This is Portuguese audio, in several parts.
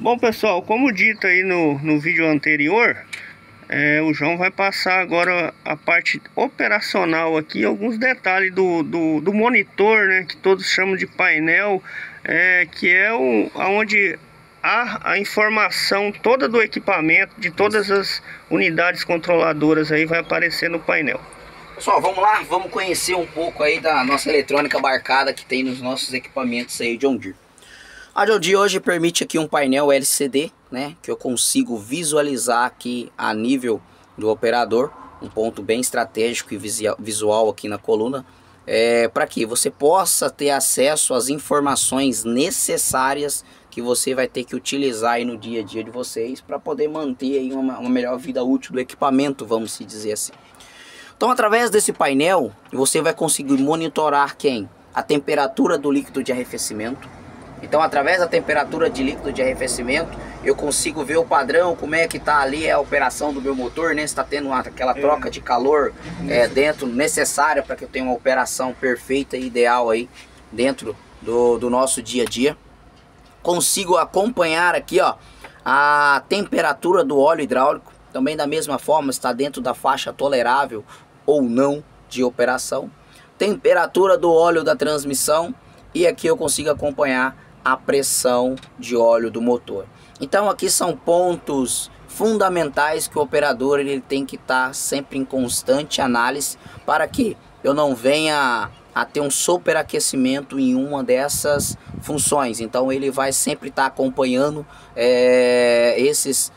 Bom, pessoal, como dito aí no vídeo anterior, o João vai passar agora a parte operacional aqui, alguns detalhes do monitor, né, que todos chamam de painel, que é onde a informação toda do equipamento, de todas as unidades controladoras aí vai aparecer no painel. Pessoal, vamos lá, vamos conhecer um pouco aí da nossa eletrônica embarcada que tem nos nossos equipamentos aí John Deere. A John Deere hoje permite aqui um painel LCD, né, que eu consigo visualizar aqui a nível do operador, um ponto bem estratégico e visual aqui na coluna, para que você possa ter acesso às informações necessárias que você vai ter que utilizar aí no dia a dia de vocês para poder manter aí uma melhor vida útil do equipamento, vamos se dizer assim. Então, através desse painel, você vai conseguir monitorar a temperatura do líquido de arrefecimento. Então, através da temperatura de líquido de arrefecimento, eu consigo ver o padrão, como é que está ali a operação do meu motor, né? Se está tendo aquela troca de calor dentro, necessária para que eu tenha uma operação perfeita e ideal aí dentro do nosso dia a dia. Consigo acompanhar aqui, ó, a temperatura do óleo hidráulico. Também da mesma forma está dentro da faixa tolerável ou não de operação. Temperatura do óleo da transmissão. E aqui eu consigo acompanhar a pressão de óleo do motor. Então aqui são pontos fundamentais que o operador ele tem que estar sempre em constante análise para que eu não venha a ter um superaquecimento em uma dessas funções. Então ele vai sempre estar acompanhando esses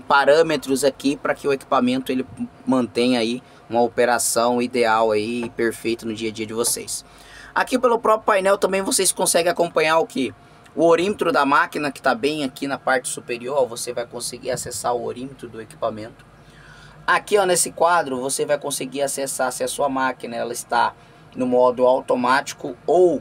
parâmetros aqui para que o equipamento ele mantenha aí uma operação ideal aí e perfeita no dia a dia de vocês. Aqui pelo próprio painel também vocês conseguem acompanhar o que? O orímetro da máquina, que está bem aqui na parte superior. Você vai conseguir acessar o orímetro do equipamento. Aqui, ó, nesse quadro você vai conseguir acessar se a sua máquina ela está no modo automático ou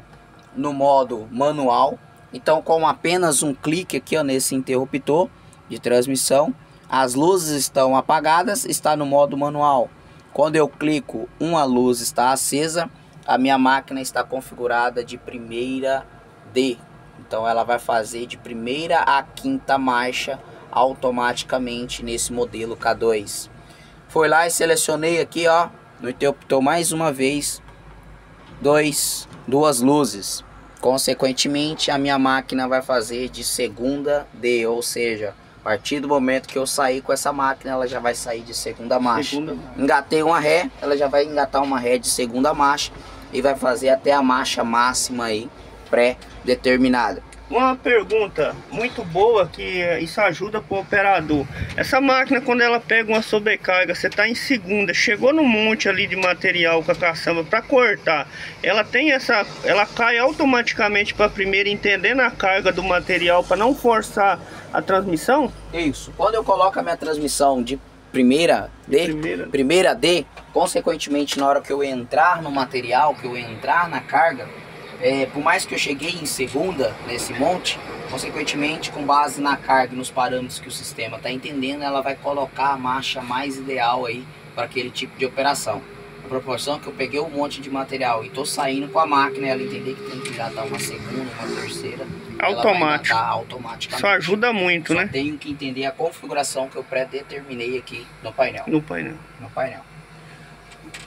no modo manual. Então, com apenas um clique aqui, ó, nesse interruptor de transmissão, as luzes estão apagadas, está no modo manual. Quando eu clico, uma luz está acesa. A minha máquina está configurada de primeira D. Então ela vai fazer de primeira a quinta marcha automaticamente nesse modelo K2. Foi lá e selecionei aqui, ó, no interruptor mais uma vez duas luzes. Consequentemente, a minha máquina vai fazer de segunda D, ou seja, a partir do momento que eu sair com essa máquina, ela já vai sair de segunda marcha. Engatei uma ré, ela já vai engatar uma ré de segunda marcha e vai fazer até a marcha máxima aí pré-determinada. Uma pergunta muito boa que isso ajuda para o operador. Essa máquina, quando ela pega uma sobrecarga, você está em segunda, chegou no monte ali de material com a caçamba para cortar, ela cai automaticamente para a primeira, entendendo a carga do material para não forçar a transmissão? Isso. Quando eu coloco a minha transmissão de primeira D, consequentemente na hora que eu entrar no material, que eu entrar na carga, por mais que eu cheguei em segunda nesse monte, consequentemente com base na carga e nos parâmetros que o sistema está entendendo, ela vai colocar a marcha mais ideal aí para aquele tipo de operação. A proporção que eu peguei um monte de material e estou saindo com a máquina, ela entender que tem que engatar uma segunda, uma terceira, automático. Ela vai automaticamente. Isso ajuda muito, né? Tenho que entender a configuração que eu pré-determinei aqui no painel. No painel.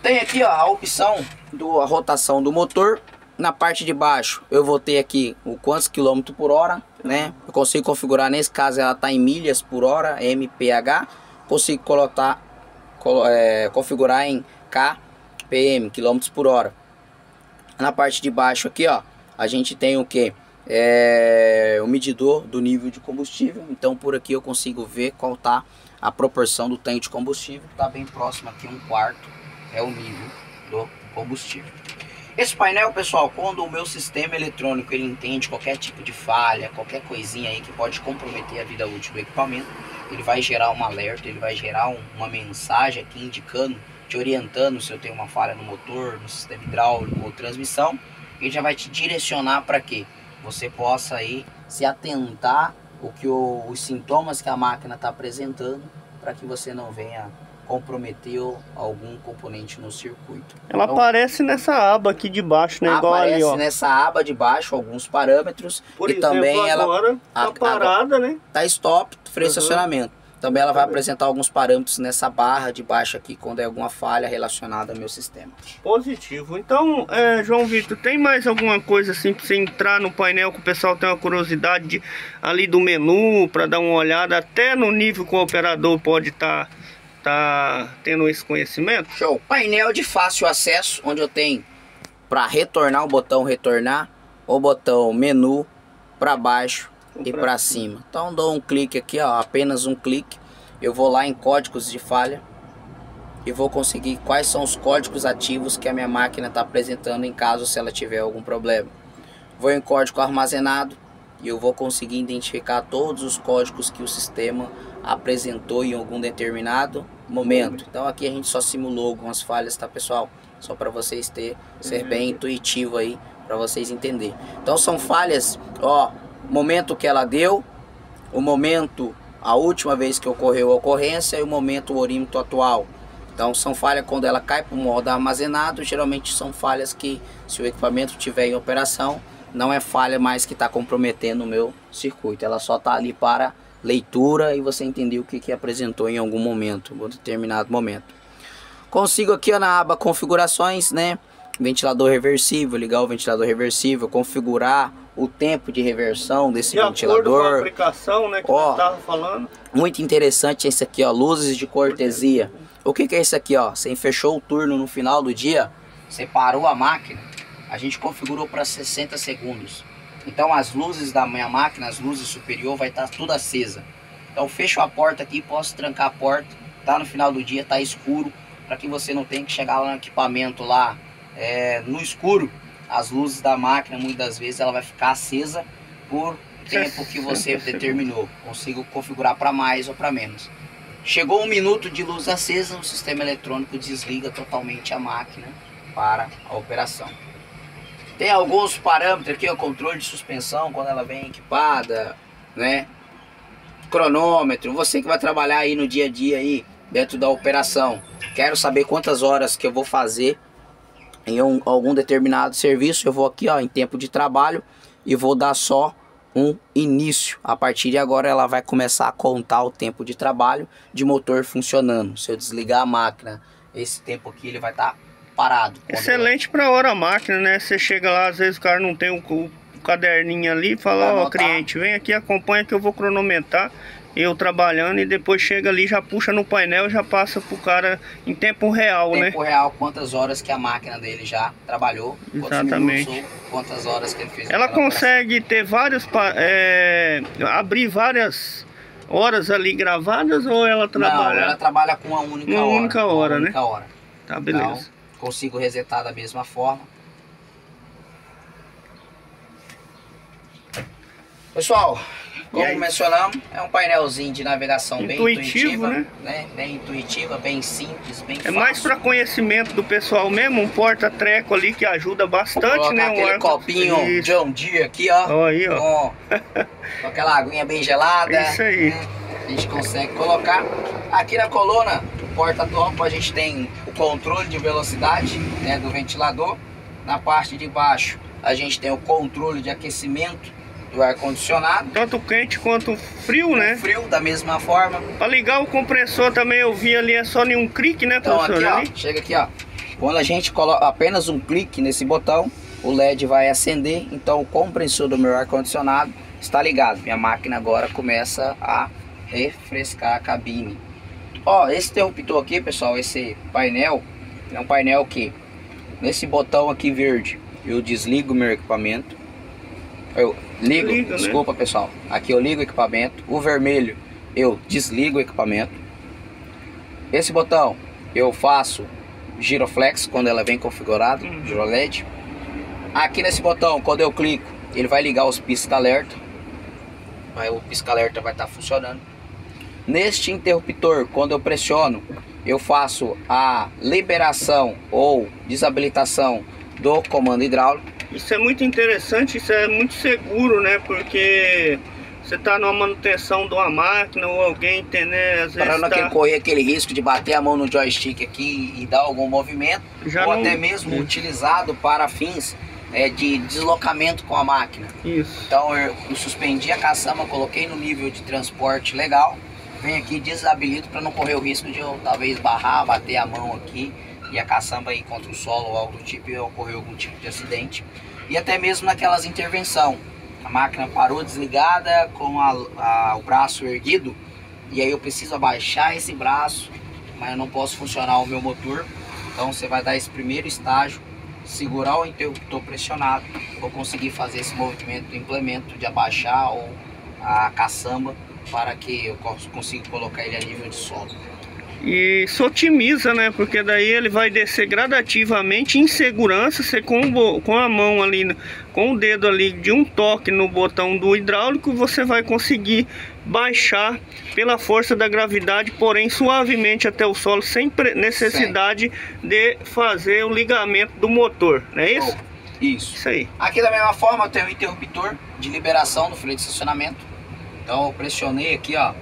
Tem aqui, ó, a opção da rotação do motor. Na parte de baixo eu vou ter aqui o quantos quilômetros por hora, né? Eu consigo configurar, nesse caso ela está em milhas por hora, MPH. Consigo configurar em kpm, quilômetros por hora. Na parte de baixo aqui, ó, a gente tem o que? O medidor do nível de combustível. Então por aqui eu consigo ver qual tá a proporção do tanque de combustível. Está bem próximo aqui, 1/4 é o nível do combustível. Esse painel, pessoal, quando o meu sistema eletrônico ele entende qualquer tipo de falha, qualquer coisinha aí que pode comprometer a vida útil do equipamento, ele vai gerar um alerta, ele vai gerar uma mensagem aqui indicando, te orientando se eu tenho uma falha no motor, no sistema hidráulico ou transmissão. Ele já vai te direcionar para quê? Você possa aí se atentar os sintomas que a máquina está apresentando, para que você não venha comprometeu algum componente no circuito. Ela então, aparece nessa aba aqui de baixo, né? Igual ali, ó. Aparece nessa aba de baixo alguns parâmetros. Por e exemplo, também agora ela tá parada, né? Tá stop, freio de estacionamento. Também ela vai apresentar alguns parâmetros nessa barra de baixo aqui, quando é alguma falha relacionada ao meu sistema. Positivo. Então, João Vitor, tem mais alguma coisa assim para você entrar no painel que o pessoal tem uma curiosidade ali do menu, para dar uma olhada, até no nível que o operador pode estar tendo esse conhecimento? Show. Painel de fácil acesso, onde eu tenho para retornar o botão retornar, o botão menu para baixo e para cima. Então dou um clique aqui, ó, apenas um clique. Eu vou lá em códigos de falha e vou conseguir quais são os códigos ativos que a minha máquina está apresentando em caso se ela tiver algum problema. Vou em código armazenado e eu vou conseguir identificar todos os códigos que o sistema apresentou em algum determinado momento. Então aqui a gente só simulou algumas falhas, tá, pessoal? Só para vocês ser bem intuitivo aí, para vocês entenderem. Então são falhas, ó, momento que ela deu, o momento, a última vez que ocorreu a ocorrência e o momento, o orímetro atual. Então são falhas quando ela cai para o modo armazenado. Geralmente são falhas que, se o equipamento estiver em operação, não é falha mais que está comprometendo o meu circuito. Ela só está ali para leitura e você entender o que apresentou em algum momento, em um determinado momento. Consigo aqui, ó, na aba configurações, né? Ventilador reversível, ligar o ventilador reversível, configurar o tempo de reversão desse ventilador. Com a aplicação, né, que eu estava falando. Muito interessante esse aqui, ó, luzes de cortesia. O que é isso aqui, ó? Você fechou o turno no final do dia, você parou a máquina, a gente configurou para 60 segundos. Então as luzes da minha máquina, as luzes superior, vai estar tudo acesa. Então fecho a porta aqui, posso trancar a porta, tá no final do dia, tá escuro, para que você não tenha que chegar lá no equipamento lá no escuro. As luzes da máquina, muitas das vezes, ela vai ficar acesa por tempo que você determinou. Consigo configurar para mais ou para menos. Chegou 1 minuto de luz acesa, o sistema eletrônico desliga totalmente a máquina para a operação. Tem alguns parâmetros aqui, o controle de suspensão quando ela vem equipada, né? Cronômetro, você que vai trabalhar aí no dia a dia aí dentro da operação. Quero saber quantas horas que eu vou fazer em algum determinado serviço. Eu vou aqui, ó, em tempo de trabalho e vou dar só um início. A partir de agora ela vai começar a contar o tempo de trabalho de motor funcionando. Se eu desligar a máquina, esse tempo aqui ele vai estar parado. Excelente para hora máquina, né? Você chega lá, às vezes o cara não tem o caderninho ali e fala, ó, cliente, vem aqui, acompanha que eu vou cronometrar. Eu trabalhando e depois chega ali, já puxa no painel, já passa pro cara em tempo real, né? Tempo real, quantas horas que a máquina dele já trabalhou. Exatamente. Minutos, quantas horas que ele fez. Ela consegue ter vários, abrir várias horas ali gravadas ou ela trabalha? Não, ela trabalha com uma única hora. Né? Tá, beleza. Então, consigo resetar da mesma forma. Pessoal, como mencionamos, é um painelzinho de navegação bem intuitiva, né? Bem intuitiva, bem simples, bem fácil. É mais para conhecimento do pessoal mesmo, um porta-treco ali que ajuda bastante, né? Aquele copinho John Deere aqui, ó. Aí, ó. Com aquela aguinha bem gelada. Isso aí. A gente consegue colocar. Aqui na coluna, porta-tampa, a gente tem o controle de velocidade, né, do ventilador. Na parte de baixo, a gente tem o controle de aquecimento do ar-condicionado. Tanto quente quanto frio, né? Frio, da mesma forma. Para ligar o compressor também eu vi ali, é só em um clique, né, então, professor? Aqui, ó, chega aqui, ó. Quando a gente coloca apenas um clique nesse botão, o LED vai acender. Então o compressor do meu ar-condicionado está ligado. Minha máquina agora começa a refrescar a cabine. Ó, esse interruptor aqui, pessoal, esse painel, é um painel que, nesse botão aqui verde, eu desligo o meu equipamento. Eu ligo, desculpa, né? Pessoal, aqui eu ligo o equipamento. O vermelho eu desligo o equipamento. Esse botão eu faço giroflex quando ela vem configurada, giro LED. Aqui nesse botão, quando eu clico, ele vai ligar os pisca-alerta. O pisca-alerta vai estar funcionando. Neste interruptor, quando eu pressiono, eu faço a liberação ou desabilitação do comando hidráulico. Isso é muito interessante, isso é muito seguro, né? Porque você tá numa manutenção de uma máquina ou alguém tem, né? Às vezes para não correr aquele risco de bater a mão no joystick aqui e dar algum movimento, já ou não... até mesmo utilizado para fins de deslocamento com a máquina. Isso. Então eu suspendi a caçamba, coloquei no nível de transporte legal, venho aqui desabilito para não correr o risco de eu talvez barrar, bater a mão aqui e a caçamba ir contra o solo ou algo do tipo e ocorrer algum tipo de acidente. E até mesmo naquelas intervenção, a máquina parou desligada com o braço erguido e aí eu preciso abaixar esse braço, mas eu não posso funcionar o meu motor. Então você vai dar esse primeiro estágio, segurar o interruptor pressionado, vou conseguir fazer esse movimento do implemento de abaixar ou a caçamba para que eu consiga colocar ele a nível de solo. E isso otimiza, né? Porque daí ele vai descer gradativamente em segurança. Você com a mão ali, com o dedo ali de um toque no botão do hidráulico, você vai conseguir baixar pela força da gravidade, porém suavemente até o solo, sem necessidade de fazer o ligamento do motor, não é isso? Isso aí. Aqui da mesma forma eu tenho o interruptor de liberação do freio de estacionamento. Então eu pressionei aqui, ó,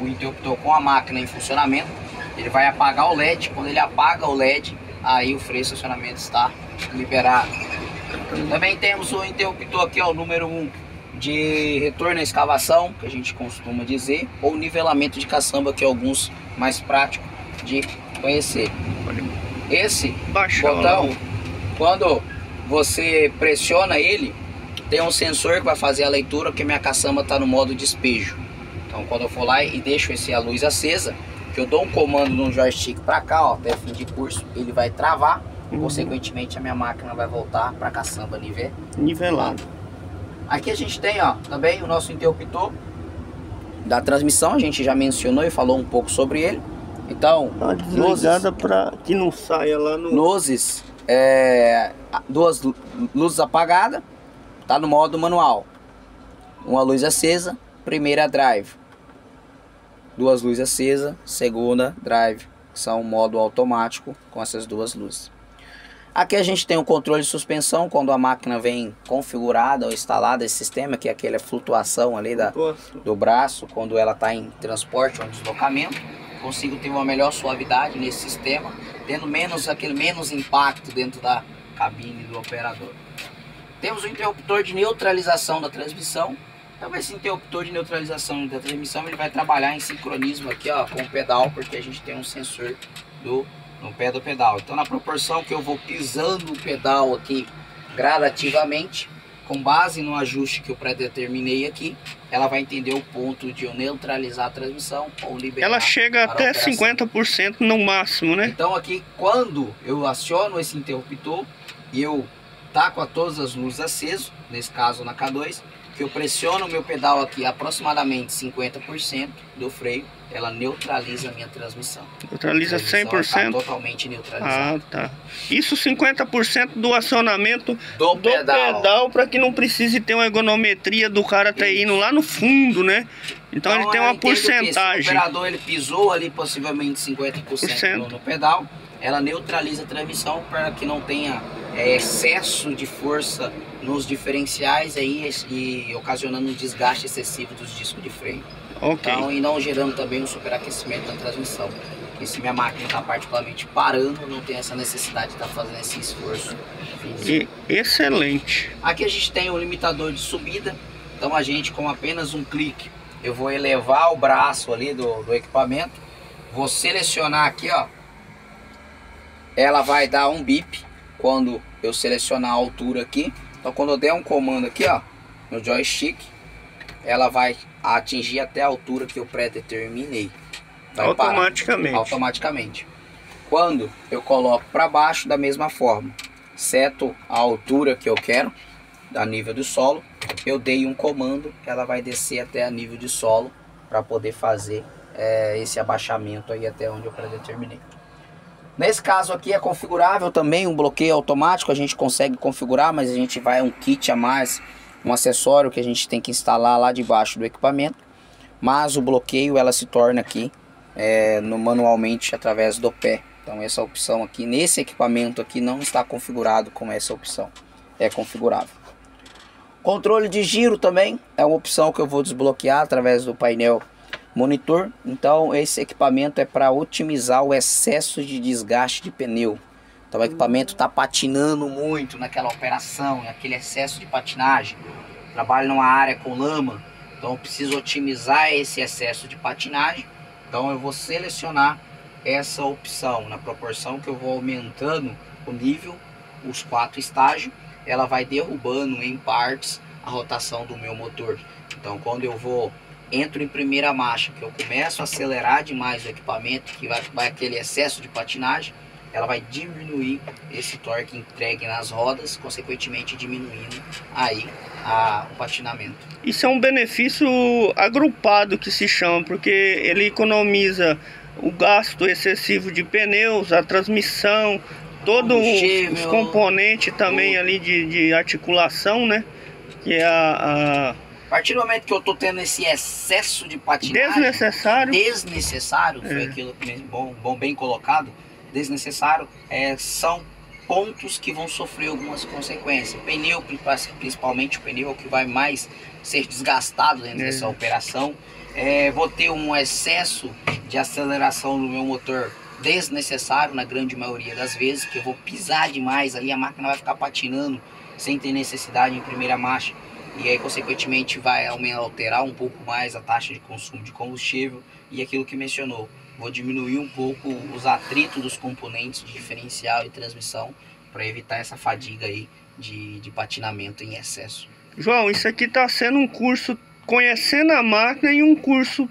o interruptor com a máquina em funcionamento. Ele vai apagar o LED. Quando ele apaga o LED, aí o freio de estacionamento está liberado. Também temos o interruptor aqui, ó, o número 1 de retorno à escavação, que a gente costuma dizer, ou nivelamento de caçamba, que é alguns mais práticos de conhecer. Esse botão, quando você pressiona ele, tem um sensor que vai fazer a leitura, que minha caçamba está no modo despejo. Então quando eu for lá e deixo a luz acesa, que eu dou um comando no joystick para cá, ó, até fim de curso, ele vai travar, consequentemente a minha máquina vai voltar para a caçamba nivelado. Aqui a gente tem, ó, também o nosso interruptor da transmissão, a gente já mencionou e falou um pouco sobre ele. Então, desligada para que não saia lá no... Luzes, duas luzes apagadas, tá no modo manual. Uma luz acesa, primeira drive. Duas luzes acesas, segunda drive, que são modo automático com essas duas luzes. Aqui a gente tem o controle de suspensão, quando a máquina vem configurada ou instalada esse sistema, que é aquela flutuação ali do braço, quando ela está em transporte ou deslocamento. Consigo ter uma melhor suavidade nesse sistema, tendo menos impacto dentro da cabine do operador. Temos o interruptor de neutralização da transmissão. Então esse interruptor de neutralização da transmissão, ele vai trabalhar em sincronismo aqui, ó, com o pedal, porque a gente tem um sensor no pé do pedal. Então na proporção que eu vou pisando o pedal aqui gradativamente, com base no ajuste que eu predeterminei aqui, ela vai entender o ponto de eu neutralizar a transmissão ou liberar. Ela chega até 50% no máximo, né? Então aqui, quando eu aciono esse interruptor e eu taco a todas as luzes acesas, nesse caso na K2, que eu pressiono o meu pedal aqui aproximadamente 50% do freio, ela neutraliza a minha transmissão. Neutraliza 100%? Tá totalmente neutralizada. Ah, tá. Isso 50% do acionamento do pedal, para que não precise ter uma ergonometria do cara tá indo lá no fundo, né? Então ele tem uma porcentagem. Se o operador ele pisou ali possivelmente 50% no pedal, ela neutraliza a transmissão para que não tenha excesso de força nos diferenciais aí e ocasionando um desgaste excessivo dos discos de freio. Então, e não gerando também um superaquecimento da transmissão. Porque se minha máquina está particularmente parando, não tem essa necessidade de estar fazendo esse esforço físico. Excelente. Aqui a gente tem o limitador de subida. Então a gente, com apenas um clique, eu vou elevar o braço ali do equipamento. Vou selecionar aqui, ó. Ela vai dar um bip quando eu selecionar a altura aqui. Então quando eu der um comando aqui, ó, no joystick, ela vai atingir até a altura que eu predeterminei. Vai automaticamente. Quando eu coloco para baixo, da mesma forma, seto a altura que eu quero, a nível do solo, eu dei um comando, ela vai descer até a nível de solo para poder fazer esse abaixamento aí até onde eu predeterminei. Nesse caso aqui é configurável também um bloqueio automático, a gente consegue configurar, mas a gente vai um kit a mais, um acessório que a gente tem que instalar lá debaixo do equipamento. Mas o bloqueio ela se torna aqui manualmente através do pé. Então essa opção aqui nesse equipamento aqui não está configurado com essa opção, é configurável. Controle de giro também é uma opção que eu vou desbloquear através do painel monitor. Então esse equipamento é para otimizar o excesso de desgaste de pneu. Então o equipamento está patinando muito naquela operação, naquele excesso de patinagem. Trabalho numa área com lama, então eu preciso otimizar esse excesso de patinagem. Então eu vou selecionar essa opção na proporção que eu vou aumentando o nível, os 4 estágios. Ela vai derrubando em partes a rotação do meu motor. Então quando eu entro em primeira marcha, que eu começo a acelerar demais o equipamento, que vai aquele excesso de patinagem, ela vai diminuir esse torque entregue nas rodas, consequentemente diminuindo aí o patinamento. Isso é um benefício agrupado que se chama, porque ele economiza o gasto excessivo de pneus, a transmissão, todos os componentes também ali de articulação, né? Que é a partir do momento que eu tô tendo esse excesso de patinagem desnecessário, foi aquilo que bem colocado, desnecessário, são pontos que vão sofrer algumas consequências. O pneu, principalmente o pneu, é o que vai mais ser desgastado dentro dessa operação. Vou ter um excesso de aceleração no meu motor desnecessário na grande maioria das vezes, que eu vou pisar demais ali, a máquina vai ficar patinando sem ter necessidade em primeira marcha, e aí consequentemente vai alterar um pouco mais a taxa de consumo de combustível. E aquilo que mencionou, vou diminuir um pouco os atritos dos componentes de diferencial e transmissão para evitar essa fadiga aí de patinamento em excesso. João, isso aqui está sendo um curso conhecendo a máquina e um curso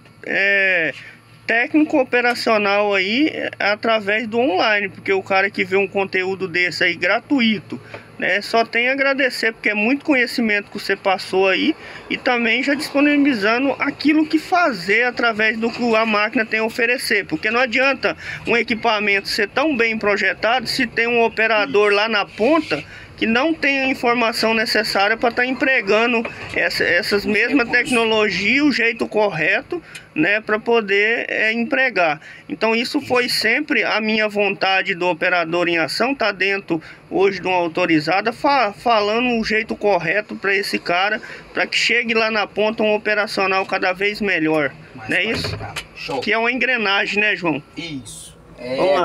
técnico operacional aí através do online, porque o cara que vê um conteúdo desse aí gratuito, né, só tem a agradecer, porque é muito conhecimento que você passou aí, e também já disponibilizando aquilo que fazer através do que a máquina tem a oferecer, porque não adianta um equipamento ser tão bem projetado se tem um operador lá na ponta que não tem a informação necessária para estar empregando essas mesmas tecnologias, o jeito correto, né, para poder empregar. Então isso foi sempre a minha vontade do operador em ação, tá dentro hoje de uma autorizada, falando o jeito correto para esse cara, para que chegue lá na ponta um operacional cada vez melhor, não é isso? Show. Que é uma engrenagem, né, João? Isso,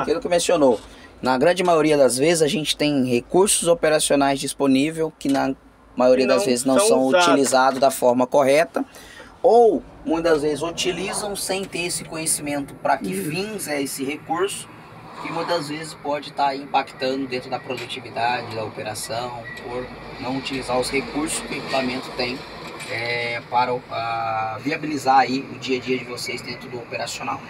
aquilo que mencionou. Na grande maioria das vezes a gente tem recursos operacionais disponíveis que na maioria das vezes não são utilizados da forma correta, ou muitas vezes utilizam sem ter esse conhecimento para que fins é esse recurso, que muitas vezes pode estar impactando dentro da produtividade da operação, por não utilizar os recursos que o equipamento tem para viabilizar aí o dia a dia de vocês dentro do operacional.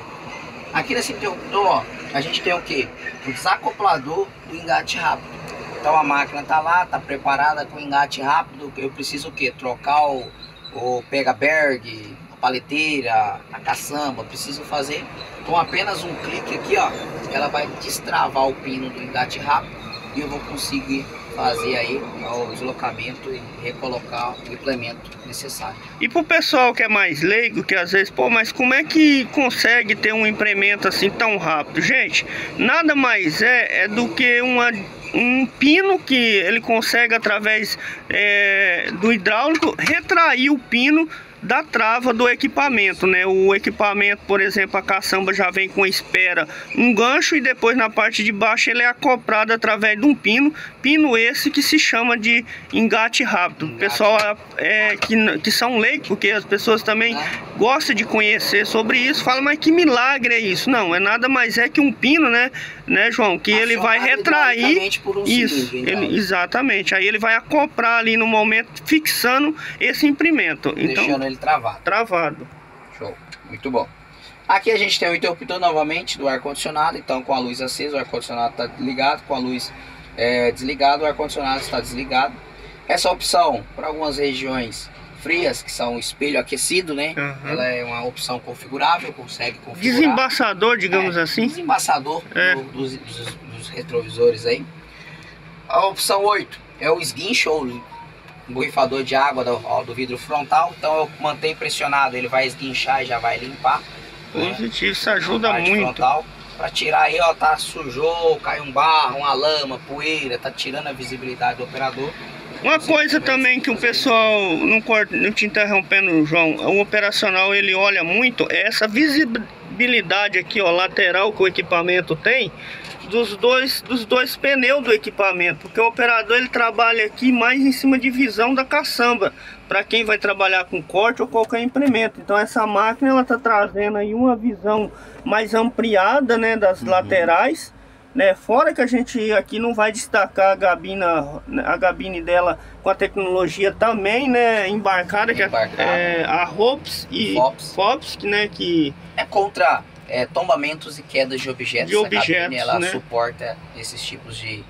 Aqui nesse interruptor, ó, a gente tem o que? O desacoplador do engate rápido. Então a máquina tá lá, tá preparada com engate rápido. Eu preciso o que? Trocar o pega-berg, a paleteira, a caçamba. Preciso fazer com apenas um clique aqui, ó. Ela vai destravar o pino do engate rápido e eu vou conseguir fazer aí o deslocamento e recolocar o implemento necessário. E pro pessoal que é mais leigo, que às vezes, pô, mas como é que consegue ter um implemento assim tão rápido? Gente, nada mais é do que um pino que ele consegue através do hidráulico retrair o pino da trava do equipamento, né? O equipamento, por exemplo, a caçamba já vem com espera um gancho e depois na parte de baixo ele é acoplado através de um pino esse que se chama de engate rápido. O pessoal que são leigos, porque as pessoas também gostam de conhecer sobre isso, falam, mas que milagre é isso? Não, é nada mais que um pino, né, João? Que ele vai retrair isso, exatamente. Aí ele vai acoplar ali no momento, fixando esse imprimento. Então, deixando ele travado. Show, muito bom. Aqui a gente tem o interruptor novamente do ar-condicionado. Então com a luz acesa o ar-condicionado está ligado, com a luz desligado o ar-condicionado está desligado. Essa opção para algumas regiões frias, que são espelho aquecido, né? Ela é uma opção configurável, consegue configurar. Desembaçador, digamos assim. Desembaçador dos retrovisores aí. A opção 8 é o esguincho ou borrifador de água do vidro frontal. Então eu mantenho pressionado, ele vai esguinchar e já vai limpar. Positivo, isso ajuda muito. Para tirar aí, ó, sujou, cai um barro, uma lama, poeira, tá tirando a visibilidade do operador. Uma coisa também que o pessoal, não te interrompendo, João, o operacional ele olha muito é essa visibilidade aqui, ó, lateral que o equipamento tem dos dois pneus do equipamento, porque o operador ele trabalha aqui mais em cima de visão da caçamba, para quem vai trabalhar com corte ou qualquer implemento. Então essa máquina ela tá trazendo aí uma visão mais ampliada, né, das laterais, né? Fora que a gente aqui não vai destacar a gabine dela com a tecnologia também, né, embarcada, que é a Hops e Fops, né, que é contra tombamentos e quedas de objetos. A gabine, ela, né, suporta esses tipos de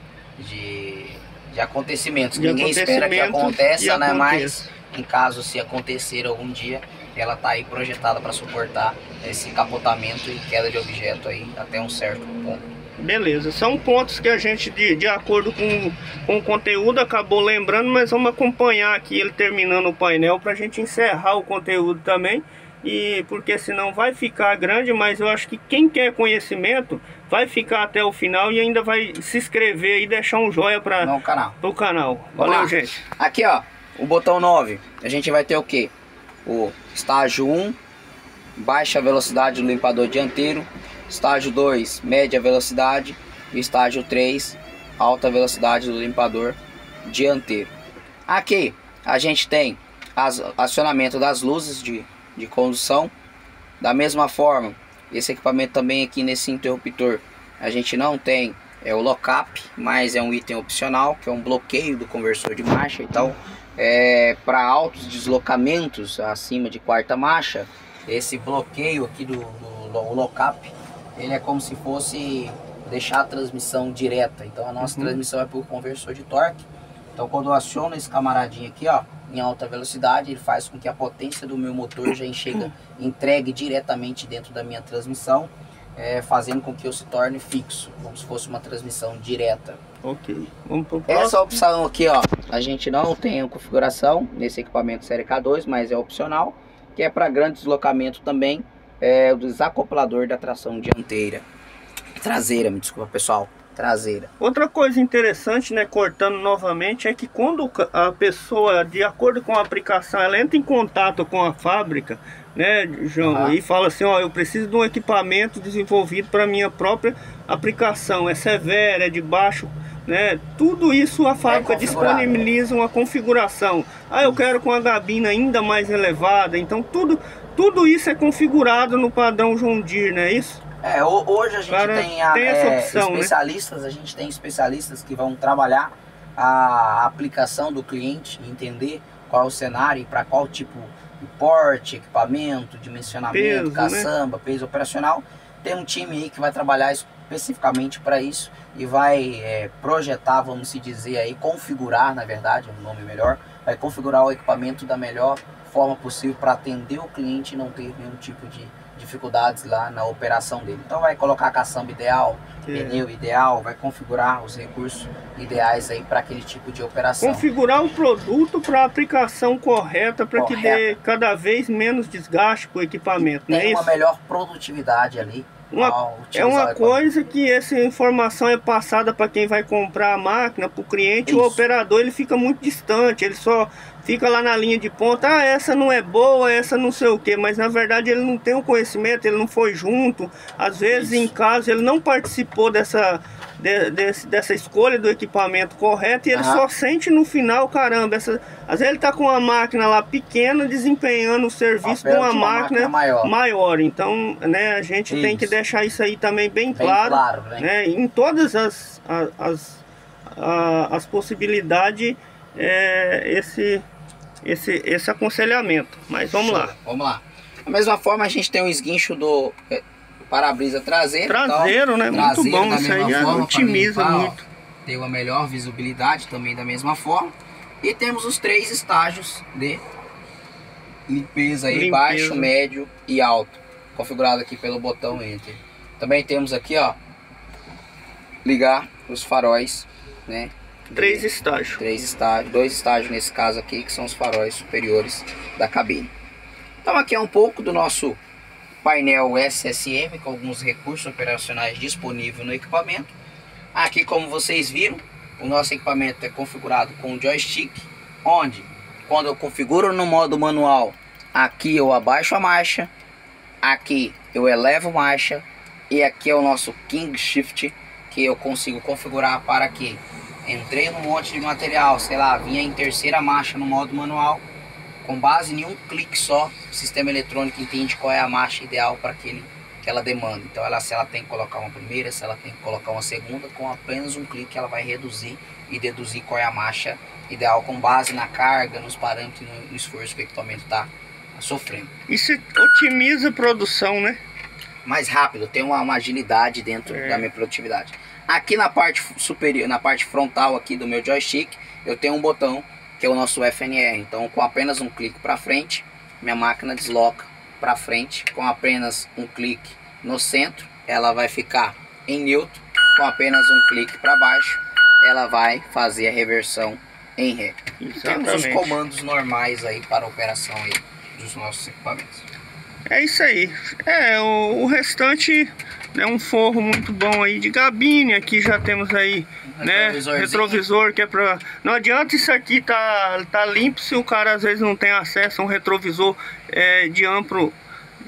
acontecimentos que ninguém espera que aconteça, né, mas em caso se acontecer algum dia, ela tá aí projetada para suportar esse capotamento e queda de objeto aí até um certo ponto. Beleza, são pontos que a gente, de acordo com o conteúdo, acabou lembrando, mas vamos acompanhar aqui ele terminando o painel para a gente encerrar o conteúdo também. E porque senão vai ficar grande, mas eu acho que quem quer conhecimento vai ficar até o final e ainda vai se inscrever e deixar um joinha para o canal. Valeu, gente. Aqui, ó, o botão 9, a gente vai ter o que? O estágio 1, baixa velocidade do limpador dianteiro. Estágio 2, média velocidade. E estágio 3, alta velocidade do limpador dianteiro. Aqui a gente tem acionamento das luzes de condução. Da mesma forma, esse equipamento também aqui nesse interruptor, a gente não tem o lock-up, mas é um item opcional, que é um bloqueio do conversor de marcha. Então, para altos deslocamentos acima de quarta marcha, esse bloqueio aqui do lock-up, ele é como se fosse deixar a transmissão direta. Então a nossa transmissão é por conversor de torque. Então quando eu aciono esse camaradinho aqui, ó, em alta velocidade, ele faz com que a potência do meu motor já entregue diretamente dentro da minha transmissão, fazendo com que eu se torne fixo, como se fosse uma transmissão direta. Ok, vamos pro próximo. Essa opção aqui, ó, a gente não tem a configuração nesse equipamento série K2, mas é opcional, que é para grande deslocamento também. O desacoplador da tração traseira, me desculpa, pessoal, traseira. Outra coisa interessante, né, cortando novamente, é que quando a pessoa, de acordo com a aplicação, ela entra em contato com a fábrica, né, João, e fala assim, ó, eu preciso de um equipamento desenvolvido para minha própria aplicação, é severo, é de baixo, né, tudo isso a fábrica disponibiliza uma configuração. Eu quero com a gabina ainda mais elevada, então tudo isso é configurado no padrão John Deere, não é isso? Hoje a gente tem essa opção, especialistas, né? A gente tem especialistas que vão trabalhar a aplicação do cliente, entender qual é o cenário e para qual tipo de porte, equipamento, dimensionamento, caçamba, peso operacional. Tem um time aí que vai trabalhar especificamente para isso e vai projetar, vamos se dizer aí, configurar, na verdade, é um nome melhor, vai configurar o equipamento da melhor forma possível para atender o cliente e não ter nenhum tipo de dificuldades lá na operação dele. Então vai colocar a caçamba ideal, pneu ideal, vai configurar os recursos ideais aí para aquele tipo de operação. Configurar o produto para a aplicação correta, para que dê cada vez menos desgaste para o equipamento. Tem uma melhor produtividade ali. É uma coisa que essa informação é passada para quem vai comprar a máquina, para o cliente. O operador ele fica muito distante, ele só fica lá na linha de ponta, essa não é boa, essa não sei o que, mas na verdade ele não tem o conhecimento, ele não foi junto, às vezes em casa ele não participou dessa escolha do equipamento correto e ele só sente no final, caramba, às vezes ele tá com uma máquina lá pequena desempenhando o serviço de uma máquina maior. Então, né, a gente tem que deixar isso aí também bem claro, né, em todas as possibilidades, esse aconselhamento. Mas vamos lá. Da mesma forma a gente tem um esguincho do para-brisa traseiro, né? Muito bom, isso aí otimiza muito. Tem uma melhor visibilidade também da mesma forma. E temos os 3 estágios de limpeza aí, baixo, médio e alto, configurado aqui pelo botão Enter. Também temos aqui, ó, ligar os faróis, né? 3 estágios. 2 estágios nesse caso aqui, que são os faróis superiores da cabine. Então aqui é um pouco do nosso painel SSM, com alguns recursos operacionais disponíveis no equipamento. Aqui, como vocês viram, o nosso equipamento é configurado com joystick, onde quando eu configuro no modo manual, aqui eu abaixo a marcha, aqui eu elevo marcha, e aqui é o nosso King Shift, que eu consigo configurar para que entrei num monte de material, sei lá, vinha em terceira marcha no modo manual, com base em um clique só, o sistema eletrônico entende qual é a marcha ideal para que ela demanda. Então se ela tem que colocar uma primeira, se ela tem que colocar uma segunda, com apenas um clique ela vai reduzir e deduzir qual é a marcha ideal, com base na carga, nos parâmetros e no esforço que o equipamento está sofrendo. Isso otimiza a produção, né? Mais rápido, tem uma agilidade dentro da minha produtividade. Aqui na parte superior, na parte frontal aqui do meu joystick, eu tenho um botão que é o nosso FNR. Então, com apenas um clique para frente, minha máquina desloca para frente. Com apenas um clique no centro, ela vai ficar em neutro. Com apenas um clique para baixo, ela vai fazer a reversão em ré. Temos os comandos normais aí para a operação aí dos nossos equipamentos. É isso aí. O restante é um forro muito bom aí de gabine. Aqui já temos aí, né, retrovisor, que é pra... Não adianta isso aqui tá limpo se o cara às vezes não tem acesso a um retrovisor de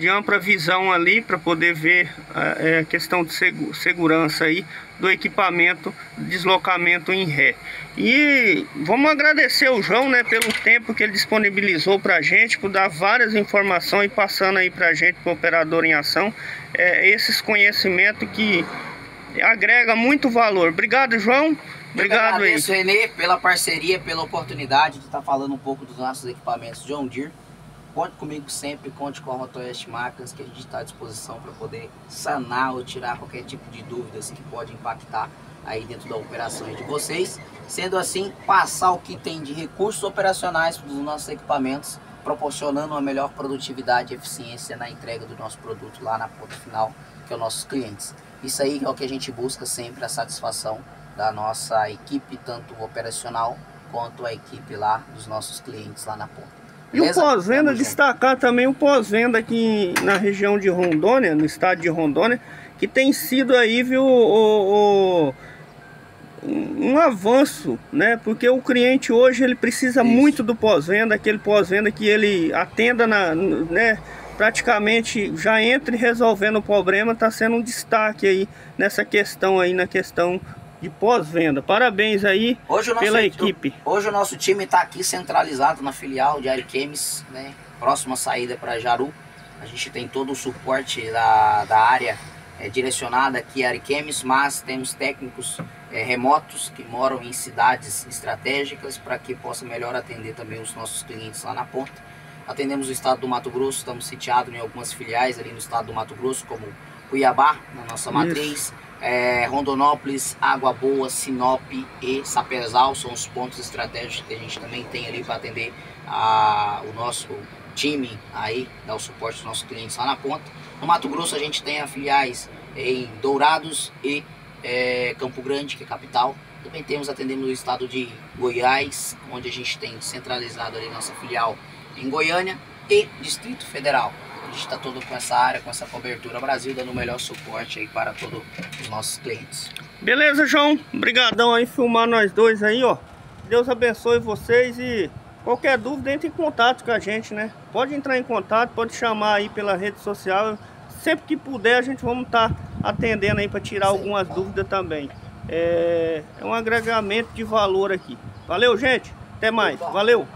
ampla visão ali, para poder ver a questão de segurança aí do equipamento, deslocamento em ré. E vamos agradecer o João, né, pelo tempo que ele disponibilizou pra gente, por dar várias informações e passando aí pra gente, pro operador em ação, esses conhecimentos que agrega muito valor. Obrigado, João. Obrigado. Eu agradeço, Renê, pela parceria, pela oportunidade de estar falando um pouco dos nossos equipamentos John Deere. Conte comigo sempre, conte com a Motoeste Máquinas, que a gente está à disposição para poder sanar ou tirar qualquer tipo de dúvidas que pode impactar aí dentro da operação de vocês. Sendo assim, passar o que tem de recursos operacionais dos nossos equipamentos, proporcionando uma melhor produtividade e eficiência na entrega do nosso produto lá na ponta final, que é os nossos clientes. Isso aí é o que a gente busca sempre, a satisfação da nossa equipe, tanto operacional quanto a equipe lá dos nossos clientes lá na ponta. Beleza? E o pós-venda, destacar também o pós-venda aqui na região de Rondônia, no estado de Rondônia, que tem sido aí, viu, um avanço, né? Porque o cliente hoje ele precisa muito do pós-venda, aquele pós-venda que ele atenda né? Praticamente já entre resolvendo o problema, está sendo um destaque aí nessa questão aí, na questão de pós-venda. Parabéns aí pela equipe. Hoje o nosso time está aqui centralizado na filial de Ariquemes, né? Próxima saída para Jaru. A gente tem todo o suporte da área direcionada aqui a Ariquemes, mas temos técnicos remotos que moram em cidades estratégicas para que possa melhor atender também os nossos clientes lá na ponta. Atendemos o estado do Mato Grosso, estamos sitiados em algumas filiais ali no estado do Mato Grosso, como Cuiabá, na nossa matriz. Rondonópolis, Água Boa, Sinop e Sapezal são os pontos estratégicos que a gente também tem ali para atender o nosso time aí, dar o suporte aos nossos clientes lá na ponta. No Mato Grosso a gente tem filiais em Dourados e Campo Grande, que é capital. Também temos atendendo no estado de Goiás, onde a gente tem centralizado ali nossa filial em Goiânia e Distrito Federal. A gente está todo com essa área, com essa cobertura Brasil, dando o melhor suporte aí para todos os nossos clientes. Beleza, João? Obrigadão aí, filmar nós dois aí, ó. Deus abençoe vocês e qualquer dúvida, entre em contato com a gente, né? Pode entrar em contato, pode chamar aí pela rede social. Sempre que puder, a gente vamos estar atendendo aí para tirar algumas dúvidas também. É um agregamento de valor aqui. Valeu, gente. Até mais. Valeu.